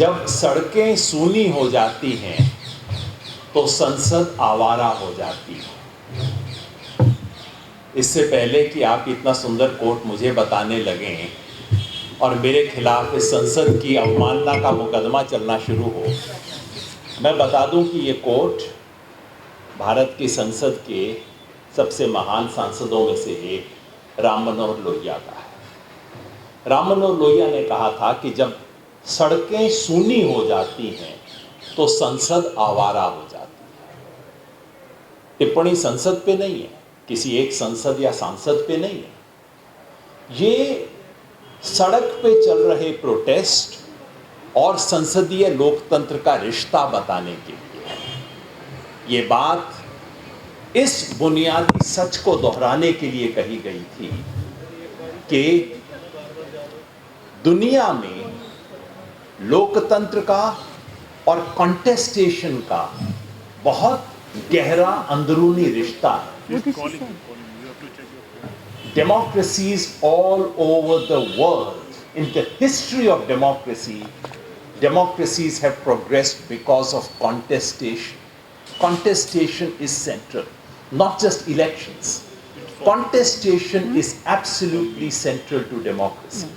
जब सड़कें सूनी हो जाती हैं तो संसद आवारा हो जाती है। इससे पहले कि आप इतना सुंदर कोट मुझे बताने लगें और मेरे खिलाफ इस संसद की अवमानना का मुकदमा चलना शुरू हो, मैं बता दूं कि ये कोट भारत की संसद के सबसे महान सांसदों में से एक राम मनोहर लोहिया का है। राम मनोहर लोहिया ने कहा था कि जब सड़कें सूनी हो जाती हैं तो संसद आवारा हो जाती है। टिप्पणी संसद पे नहीं है, किसी एक संसद या सांसद पे नहीं है। ये सड़क पे चल रहे प्रोटेस्ट और संसदीय लोकतंत्र का रिश्ता बताने के लिए है। ये बात इस बुनियादी सच को दोहराने के लिए कही गई थी कि दुनिया में लोकतंत्र का और कॉन्टेस्टेशन का बहुत गहरा अंदरूनी रिश्ता है। Democracies all over the world, in the history of democracy, democracies have progressed because of contestation. Contestation is central, not just elections. Contestation is absolutely central to democracy.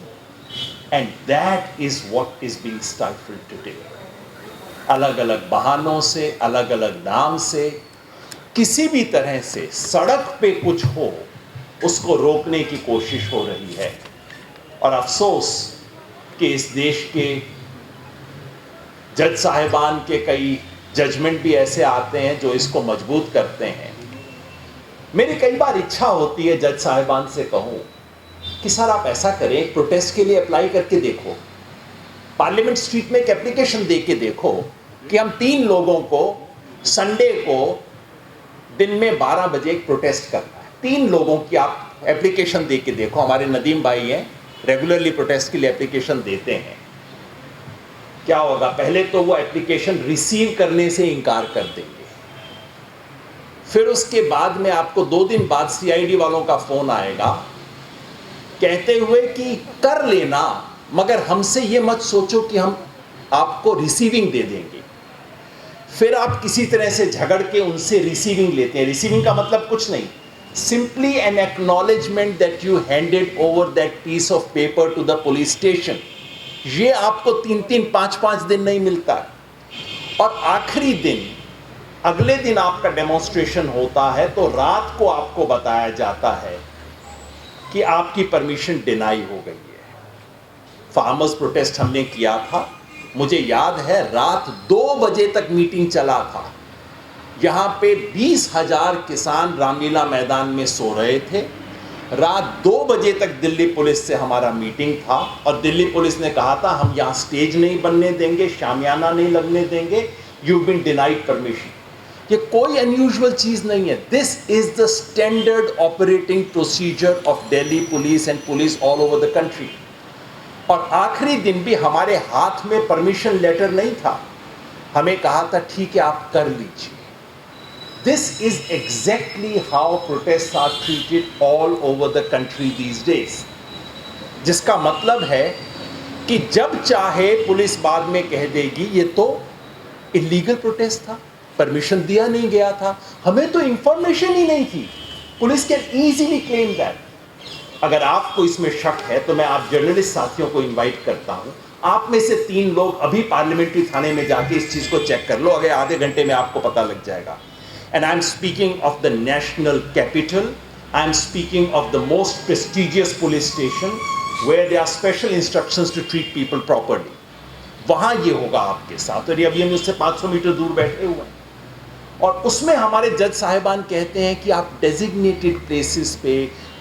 And that is what is being stifled today. अलग अलग बहानों से, अलग अलग नाम से, किसी भी तरह से सड़क पे कुछ हो उसको रोकने की कोशिश हो रही है। और अफसोस कि इस देश के जज साहिबान के कई जजमेंट भी ऐसे आते हैं जो इसको मजबूत करते हैं। मेरी कई बार इच्छा होती है जज साहिबान से कहूं कि सर आप ऐसा करें, एक प्रोटेस्ट के लिए अप्लाई करके देखो, पार्लियामेंट स्ट्रीट में एक एप्लीकेशन दे के देखो कि हम 3 लोगों को संडे को दिन में 12 बजे एक प्रोटेस्ट करना है। 3 लोगों की आप एप्लीकेशन दे के देखो। हमारे नदीम भाई हैं, रेगुलरली प्रोटेस्ट के लिए एप्लीकेशन देते हैं। क्या होगा? पहले तो वो एप्लीकेशन रिसीव करने से इनकार कर देंगे, फिर उसके बाद में आपको 2 दिन बाद सीआईडी वालों का फोन आएगा कहते हुए कि कर लेना, मगर हमसे ये मत सोचो कि हम आपको रिसीविंग दे देंगे। फिर आप किसी तरह से झगड़ के उनसे रिसीविंग लेते हैं। रिसीविंग का मतलब कुछ नहीं, simply an acknowledgement that you handed over that piece of paper to the police station. ये आपको 3-3, 5-5 दिन नहीं मिलता। और आखिरी दिन, अगले दिन आपका डेमोन्स्ट्रेशन होता है तो रात को आपको बताया जाता है कि आपकी परमिशन डिनाई हो गई है। फार्मर्स प्रोटेस्ट हमने किया था, मुझे याद है रात 2 बजे तक मीटिंग चला था। यहाँ पे 20,000 किसान रामलीला मैदान में सो रहे थे। रात 2 बजे तक दिल्ली पुलिस से हमारा मीटिंग था और दिल्ली पुलिस ने कहा था हम यहाँ स्टेज नहीं बनने देंगे, शामियाना नहीं लगने देंगे, यू बीन डिनाइड परमिशन। ये कोई अनयूजुअल चीज नहीं है। This is the standard operating procedure of Delhi police and police all over the country. और आखिरी दिन भी हमारे हाथ में परमिशन लेटर नहीं था, हमें कहा था ठीक है आप कर लीजिए। This is exactly how protest are treated all over the country these days. जिसका मतलब है कि जब चाहे पुलिस बाद में कह देगी ये तो इलीगल प्रोटेस्ट था, परमिशन दिया नहीं गया था, हमें तो इंफॉर्मेशन ही नहीं थी। Police can easily claim that. अगर आपको इसमें शक है तो मैं आप जर्नलिस्ट साथियों को इनवाइट करता हूं, आप में से 3 लोग अभी पार्लियामेंट्री थाने में जाके इस चीज को चेक कर लो, अगर आधे घंटे में आपको पता लग जाएगा। And I am speaking of the national capital, I am speaking of the most prestigious police station where there are special instructions to treat people properly. वहां ये होगा आपके साथ। और अभी हम उससे 500 मीटर दूर बैठे हुए हैं और उसमें हमारे जज साहिबान कहते हैं कि आप डेजिग्नेटेड प्लेसेस पे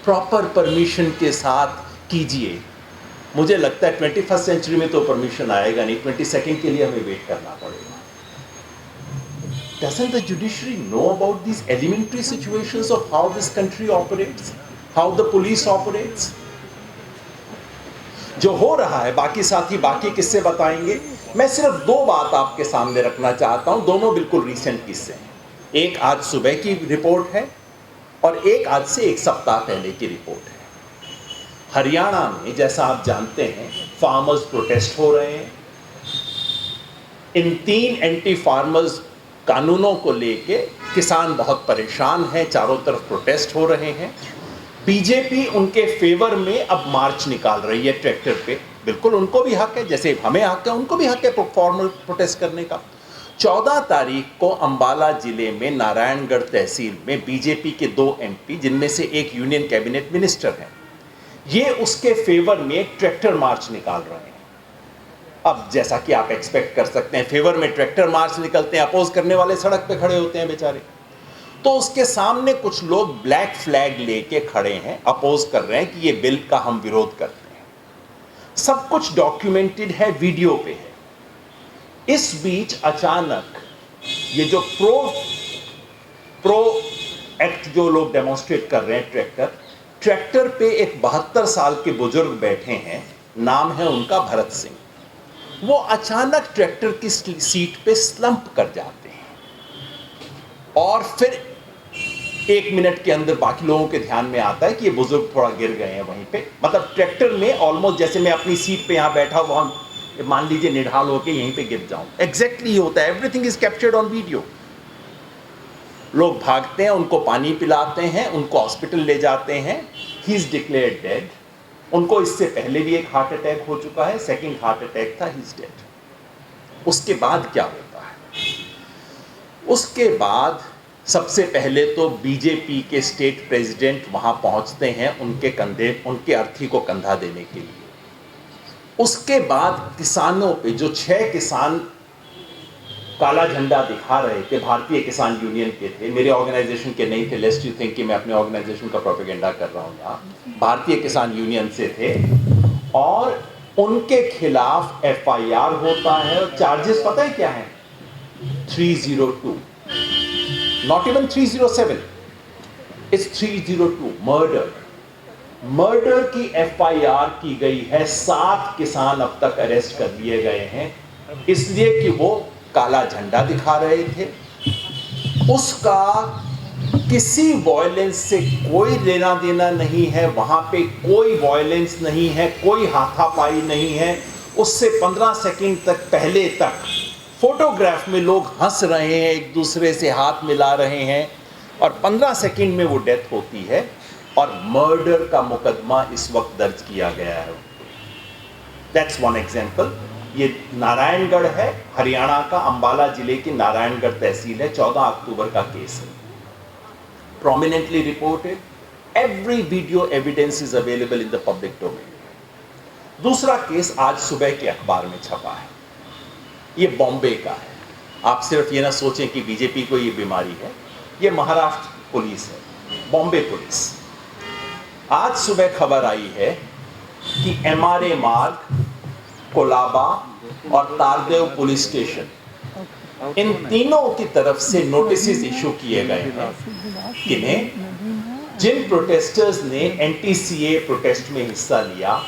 प्रॉपर परमिशन के साथ कीजिए। मुझे लगता है 21st सेंचुरी में तो परमिशन आएगा नहीं, 22nd के लिए हमें वेट करना पड़ेगा। Doesn't the judiciary know about these elementary situations of how this country operates, how the police operates? जो हो रहा है, बाकी साथी बाकी किस्से बताएंगे, मैं सिर्फ 2 बात आपके सामने रखना चाहता हूं, दोनों बिल्कुल रीसेंट किस्से हैं। एक आज सुबह की रिपोर्ट है और एक आज से 1 सप्ताह पहले की रिपोर्ट है। हरियाणा में जैसा आप जानते हैं फार्मर्स प्रोटेस्ट हो रहे हैं इन 3 एंटी फार्मर्स कानूनों को लेके किसान बहुत परेशान हैं, चारों तरफ प्रोटेस्ट हो रहे हैं। बीजेपी उनके फेवर में अब मार्च निकाल रही है ट्रैक्टर पे। बिल्कुल उनको भी हक है, जैसे हमें हक है उनको भी हक है फॉर्मल प्रोटेस्ट करने का। 14 तारीख को अंबाला जिले में नारायणगढ़ तहसील में बीजेपी के 2 एमपी, जिनमें से एक यूनियन कैबिनेट मिनिस्टर हैं, ये उसके फेवर में एक ट्रैक्टर मार्च निकाल रहे हैं। अब जैसा कि आप एक्सपेक्ट कर सकते हैं, फेवर में ट्रैक्टर मार्च निकलते हैं, अपोज करने वाले सड़क पे खड़े होते हैं बेचारे। तो उसके सामने कुछ लोग ब्लैक फ्लैग लेके खड़े हैं, अपोज कर रहे हैं कि ये बिल का हम विरोध करते हैं। सब कुछ डॉक्यूमेंटेड है, वीडियो पे है। इस बीच अचानक ये जो प्रो एक्ट जो लोग डेमोन्स्ट्रेट कर रहे हैं, ट्रैक्टर पे एक 72 साल के बुजुर्ग बैठे हैं, नाम है उनका भरत सिंह। वो अचानक ट्रैक्टर की सीट पे स्लंप कर जाते हैं और फिर 1 मिनट के अंदर बाकी लोगों के ध्यान में आता है कि ये बुजुर्ग थोड़ा गिर गए हैं वहीं पे। मतलब ट्रैक्टर में ऑलमोस्ट जैसे मैं अपनी सीट पे यहाँ बैठा हुआ, मान लीजिए निढाल होके यहीं पे गिर जाऊं, एग्जैक्टली होता है। Everything is captured on video. लोग भागते हैं, उनको पानी पिलाते हैं, उनको हॉस्पिटल ले जाते हैं। He is declared dead. उनको इससे पहले भी एक हार्ट अटैक हो चुका है, सेकंड हार्ट अटैक था, ही इज डेड। उसके बाद क्या होता है? उसके बाद सबसे पहले तो बीजेपी के स्टेट प्रेसिडेंट वहां पहुंचते हैं उनके अर्थी को कंधा देने के लिए। उसके बाद किसानों पे, जो 6 किसान काला झंडा दिखा रहे थे, भारतीय किसान यूनियन के थे, मेरे ऑर्गेनाइजेशन के नहीं थे, लेस्ट यू थिंक कि मैं अपने ऑर्गेनाइजेशन का प्रोपेगेंडा कर रहा हूं यहाँ, भारतीय किसान यूनियन से थे, और उनके खिलाफ एफआईआर होता है। और चार्जेस पता है क्या है? 302, नॉट इवन 307, इट्स 302, मर्डर की एफआईआर की गई है। 7 किसान अब तक अरेस्ट कर लिए गए हैं, इसलिए कि वो काला झंडा दिखा रहे थे। उसका किसी वायलेंस से कोई लेना देना नहीं है, वहां पे कोई वायलेंस नहीं है, कोई हाथापाई नहीं है। उससे 15 सेकंड तक पहले तक फोटोग्राफ में लोग हंस रहे हैं, एक दूसरे से हाथ मिला रहे हैं, और 15 सेकंड में वो डेथ होती है। और मर्डर का मुकदमा इस वक्त दर्ज किया गया है। That's one example. ये नारायणगढ़ है, हरियाणा का, अंबाला जिले की नारायणगढ़ तहसील है। 14 अक्टूबर का केस है, prominently reported. Every video evidence is available in the public domain. दूसरा केस आज सुबह के अखबार में छपा है, ये बॉम्बे का है। आप सिर्फ ये ना सोचें कि बीजेपी को ये बीमारी है, ये महाराष्ट्र पुलिस है, बॉम्बे पुलिस। आज सुबह खबर आई है कि एमआरए मार्ग, कोलाबा और तारदेव पुलिस स्टेशन, इन तीनों की तरफ से नोटिस इशू किए गए हैं। किन्हें? जिन प्रोटेस्टर्स ने एंटी-सीए प्रोटेस्ट में हिस्सा लिया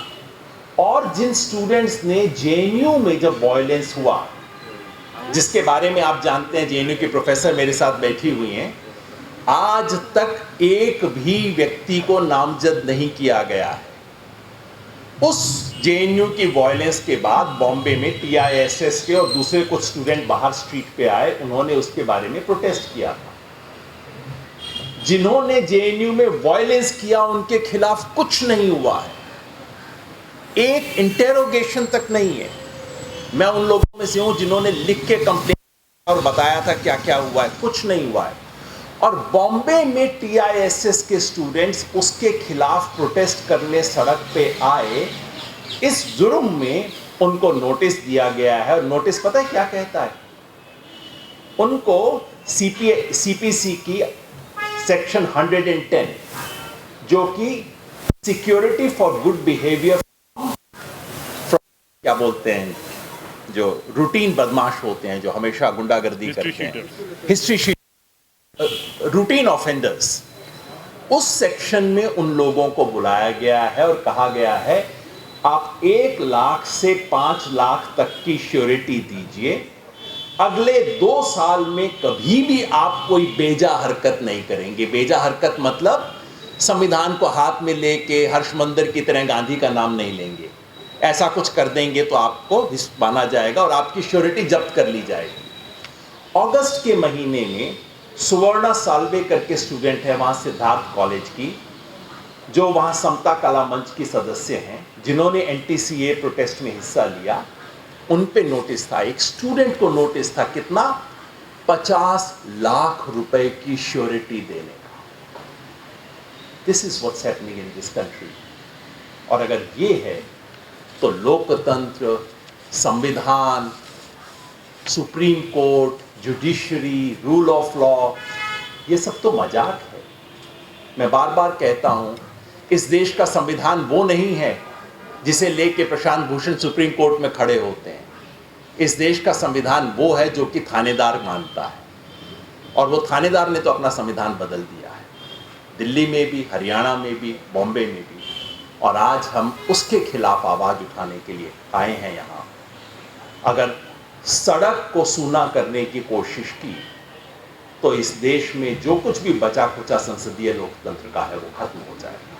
और जिन स्टूडेंट्स ने जेएनयू में जब वायलेंस हुआ, जिसके बारे में आप जानते हैं, जेएनयू के प्रोफेसर मेरे साथ बैठी हुई हैं, आज तक एक भी व्यक्ति को नामजद नहीं किया गया है। उस जेएनयू की वायलेंस के बाद बॉम्बे में टीआईएसएस के और दूसरे कुछ स्टूडेंट बाहर स्ट्रीट पे आए, उन्होंने उसके बारे में प्रोटेस्ट किया था। जिन्होंने जेएनयू में वायलेंस किया उनके खिलाफ कुछ नहीं हुआ है, एक इंटेरोगेशन तक नहीं है। मैं उन लोगों में से हूं जिन्होंने लिख के कंप्लेन और बताया था क्या क्या हुआ है, कुछ नहीं हुआ है। और बॉम्बे में टीआईएसएस के स्टूडेंट्स उसके खिलाफ प्रोटेस्ट करने सड़क पे आए। इस जुर्म में उनको नोटिस दिया गया है, और नोटिस पता है क्या कहता है? उनको सीपीसी की सेक्शन 110, जो कि सिक्योरिटी फॉर गुड बिहेवियर, क्या बोलते हैं, जो रूटीन बदमाश होते हैं, जो हमेशा गुंडागर्दी करते हैं, हिस्ट्री शीट, रूटीन ऑफेंडर्स, उस सेक्शन में उन लोगों को बुलाया गया है और कहा गया है आप 1 लाख से 5 लाख तक की श्योरिटी दीजिए, अगले 2 साल में कभी भी आप कोई बेजा हरकत नहीं करेंगे। बेजा हरकत मतलब संविधान को हाथ में लेके हर्ष मंदिर की तरह गांधी का नाम नहीं लेंगे, ऐसा कुछ कर देंगे तो आपको माना जाएगा और आपकी श्योरिटी जब्त कर ली जाएगी। अगस्त के महीने में सुवर्णा साल्वे करके स्टूडेंट है वहां सिद्धार्थ कॉलेज की, जो वहां समता कला मंच की सदस्य हैं, जिन्होंने एनटीसीए प्रोटेस्ट में हिस्सा लिया, उन पे नोटिस था, एक स्टूडेंट को नोटिस था कितना, 50 लाख रुपए की श्योरिटी देने का। This is what's happening in this country. और अगर ये है तो लोकतंत्र, संविधान, supreme court, judiciary, rule of law, ये सब तो मजाक है। मैं बार बार कहता हूं, इस देश का संविधान वो नहीं है जिसे लेके प्रशांत भूषण सुप्रीम कोर्ट में खड़े होते हैं। इस देश का संविधान वो है जो कि थानेदार मानता है, और वो थानेदार ने तो अपना संविधान बदल दिया है, दिल्ली में भी, हरियाणा में भी, बॉम्बे में भी। और आज हम उसके खिलाफ आवाज उठाने के लिए आए हैं यहाँ। अगर सड़क को सूना करने की कोशिश की तो इस देश में जो कुछ भी बचा खुचा संसदीय लोकतंत्र का है वो खत्म हो जाएगा।